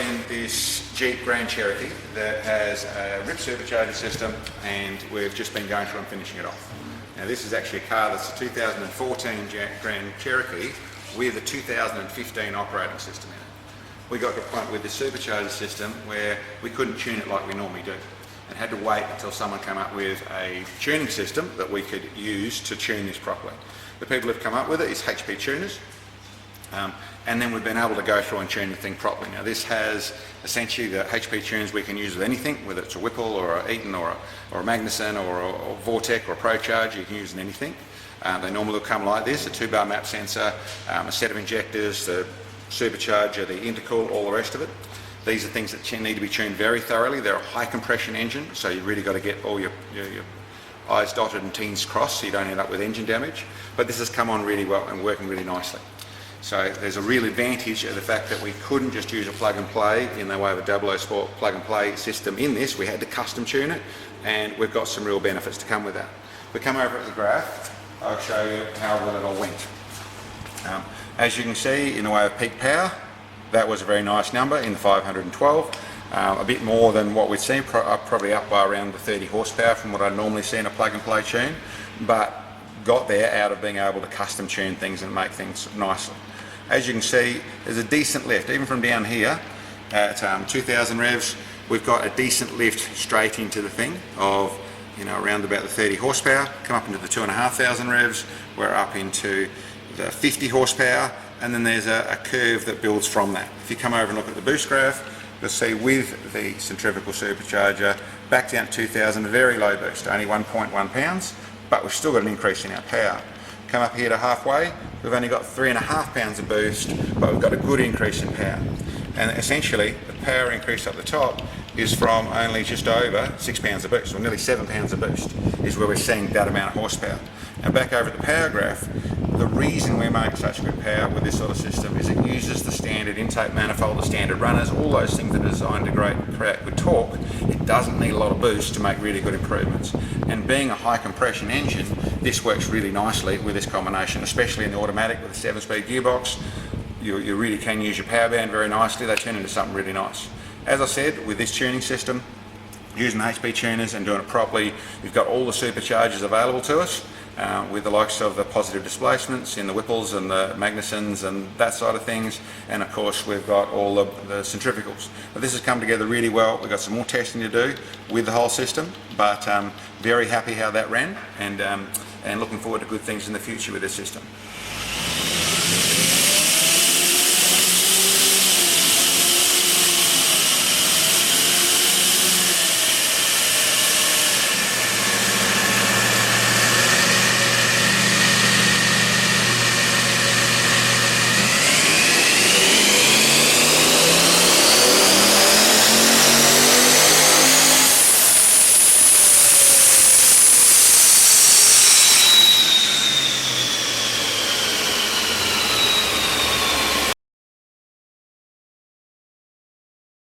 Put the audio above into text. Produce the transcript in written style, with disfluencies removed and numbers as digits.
in this Jeep Grand Cherokee that has a Ripp supercharger system, and we've just been going through and finishing it off. Now this is actually a car that's a 2014 Grand Cherokee with a 2015 operating system in it. We got to a point with the supercharger system where we couldn't tune it like we normally do, and had to wait until someone came up with a tuning system that we could use to tune this properly. The people who've come up with it is HP tuners. And then we've been able to go through and tune the thing properly. Now this has essentially the HP tunes we can use with anything, whether it's a Whipple or a Eaton or a Magnuson or a Vortech or a ProCharge. You can use in anything. They normally will come like this: a 2-bar map sensor, a set of injectors, the supercharger, the intercool, all the rest of it. These are things that need to be tuned very thoroughly. They're a high compression engine, so you really got to get all your I's dotted and T's crossed so you don't end up with engine damage. But this has come on really well and working really nicely. So there's a real advantage of the fact that we couldn't just use a plug and play in the way of a 00 Sport plug and play system in this. We had to custom tune it, and we've got some real benefits to come with that. If we come over at the graph, I'll show you how well it all went. As you can see, in the way of peak power, that was a very nice number in the 512. A bit more than what we've seen, probably up by around the 30 horsepower from what I normally see in a plug and play tune, but got there out of being able to custom tune things and make things nicely. As you can see, there's a decent lift, even from down here at 2000 revs. We've got a decent lift straight into the thing of, around about the 30 horsepower. Come up into the 2500 revs, we're up into the 50 horsepower, and then there's a curve that builds from that. If you come over and look at the boost graph, you'll see with the centrifugal supercharger back down to 2000, a very low boost, only 1.1 pounds, but we've still got an increase in our power. Come up here to halfway, we've only got 3.5 pounds of boost, but we've got a good increase in power. And essentially, the power increase up the top is from only just over 6 pounds of boost, or nearly 7 pounds of boost, is where we're seeing that amount of horsepower. Now back over at the power graph, the reason we make such good power with this sort of system is it uses the standard intake manifold, the standard runners, all those things that are designed to create good torque. It doesn't need a lot of boost to make really good improvements. And being a high compression engine, this works really nicely with this combination, especially in the automatic with a 7-speed gearbox. You really can use your power band very nicely. They turn into something really nice. As I said, with this tuning system, using HP tuners and doing it properly, you've got all the superchargers available to us, with the likes of the positive displacements in the Whipples and the Magnusons and that side of things, and of course we've got all the centrifugals. But this has come together really well. We've got some more testing to do with the whole system, but very happy how that ran, and looking forward to good things in the future with this system.